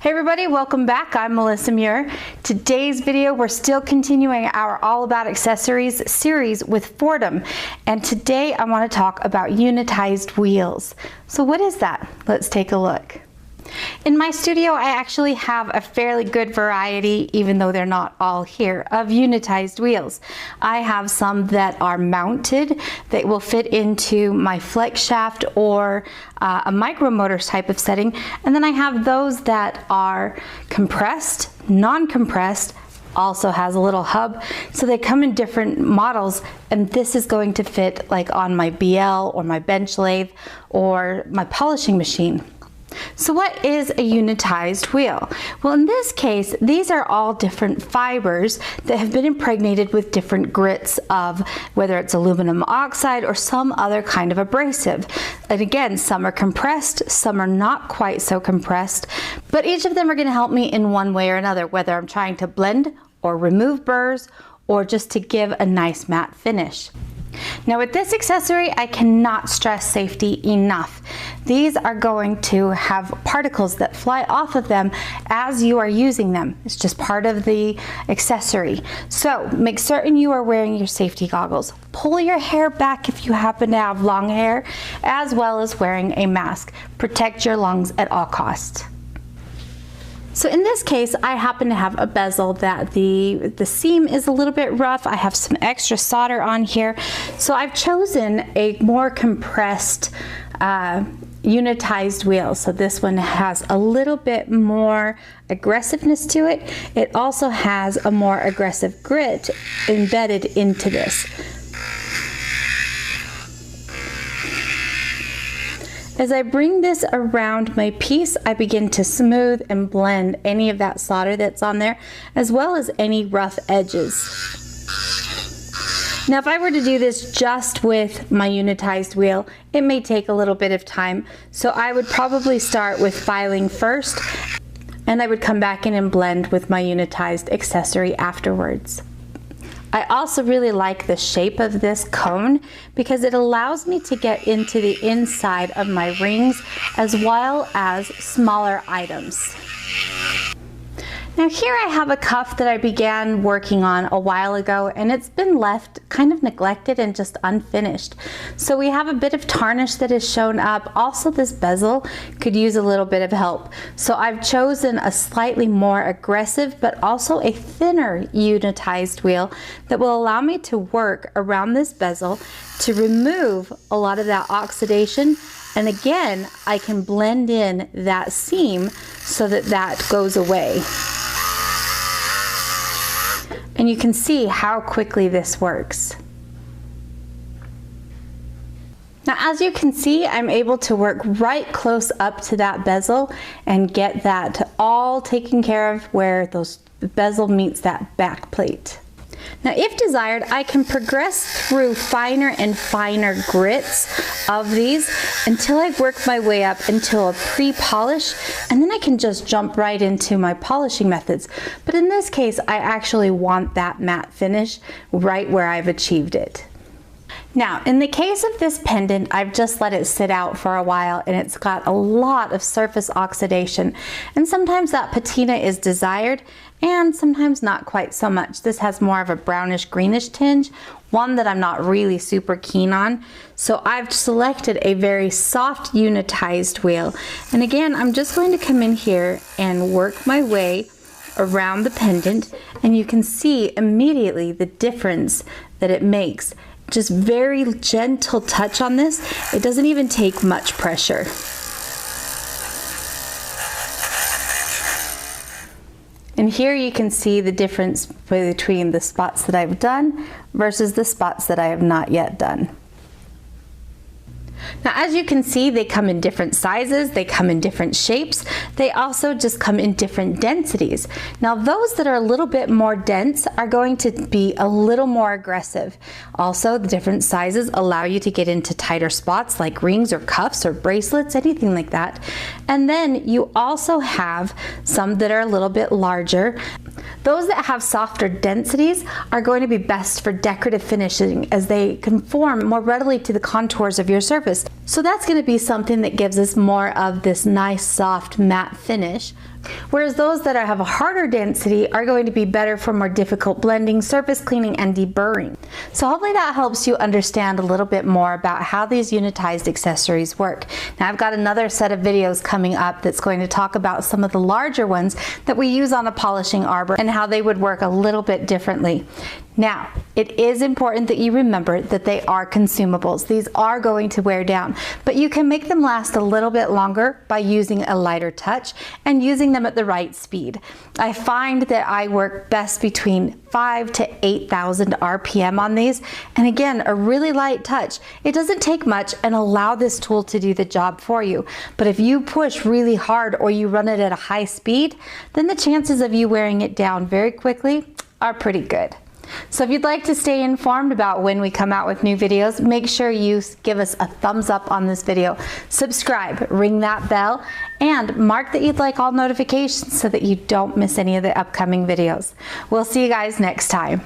Hey everybody, welcome back. I'm Melissa Muir. Today's video, we're still continuing our All About Accessories series with Foredom. And today I want to talk about unitized wheels. So what is that? Let's take a look. In my studio, I actually have a fairly good variety, even though they're not all here, of unitized wheels. I have some that are mounted that will fit into my flex shaft or a micromotor type of setting. And then I have those that are compressed, non-compressed, also has a little hub. So they come in different models, and this is going to fit like on my BL or my bench lathe or my polishing machine. So what is a unitized wheel? Well, in this case, these are all different fibers that have been impregnated with different grits of whether it's aluminum oxide or some other kind of abrasive. And again, some are compressed, some are not quite so compressed, but each of them are going to help me in one way or another, whether I'm trying to blend or remove burrs or just to give a nice matte finish. Now with this accessory, I cannot stress safety enough. These are going to have particles that fly off of them as you are using them. It's just part of the accessory. So make certain you are wearing your safety goggles. Pull your hair back if you happen to have long hair, as well as wearing a mask. Protect your lungs at all costs. So in this case, I happen to have a bezel that the seam is a little bit rough. I have some extra solder on here. So I've chosen a more compressed unitized wheel. So this one has a little bit more aggressiveness to it. It also has a more aggressive grit embedded into this. As I bring this around my piece, I begin to smooth and blend any of that solder that's on there, as well as any rough edges. Now, if I were to do this just with my unitized wheel, it may take a little bit of time. So I would probably start with filing first, and I would come back in and blend with my unitized accessory afterwards. I also really like the shape of this cone because it allows me to get into the inside of my rings as well as smaller items. Now here I have a cuff that I began working on a while ago, and it's been left kind of neglected and just unfinished. So we have a bit of tarnish that has shown up. Also, this bezel could use a little bit of help. So I've chosen a slightly more aggressive but also a thinner unitized wheel that will allow me to work around this bezel to remove a lot of that oxidation. And again, I can blend in that seam so that that goes away. And you can see how quickly this works. Now, as you can see, I'm able to work right close up to that bezel and get that all taken care of where the bezel meets that back plate. Now, if desired, I can progress through finer and finer grits of these until I've worked my way up into a pre-polish, and then I can just jump right into my polishing methods. But in this case, I actually want that matte finish right where I've achieved it. Now, in the case of this pendant, I've just let it sit out for a while, and it's got a lot of surface oxidation. And sometimes that patina is desired, and sometimes not quite so much. This has more of a brownish greenish tinge, one that I'm not really super keen on. So I've selected a very soft unitized wheel. And again, I'm just going to come in here and work my way around the pendant, and you can see immediately the difference that it makes. Just very gentle touch on this. It doesn't even take much pressure. And here you can see the difference between the spots that I've done versus the spots that I have not yet done. Now, as you can see, they come in different sizes, they come in different shapes, they also just come in different densities. Now, those that are a little bit more dense are going to be a little more aggressive. Also, the different sizes allow you to get into tighter spots like rings or cuffs or bracelets, anything like that. And then you also have some that are a little bit larger. Those that have softer densities are going to be best for decorative finishing as they conform more readily to the contours of your surface. So that's going to be something that gives us more of this nice soft matte finish. Whereas those that have a harder density are going to be better for more difficult blending, surface cleaning, and deburring. So hopefully that helps you understand a little bit more about how these unitized accessories work. Now I've got another set of videos coming up that's going to talk about some of the larger ones that we use on a polishing arbor and how they would work a little bit differently. Now, it is important that you remember that they are consumables. These are going to wear down, but you can make them last a little bit longer by using a lighter touch and using them at the right speed. I find that I work best between 5,000 to 8,000 RPM on these, and again, a really light touch. It doesn't take much, and allow this tool to do the job for you. But if you push really hard or you run it at a high speed, then the chances of you wearing it down very quickly are pretty good. So if you'd like to stay informed about when we come out with new videos, make sure you give us a thumbs up on this video, subscribe, ring that bell, and mark that you'd like all notifications so that you don't miss any of the upcoming videos. We'll see you guys next time.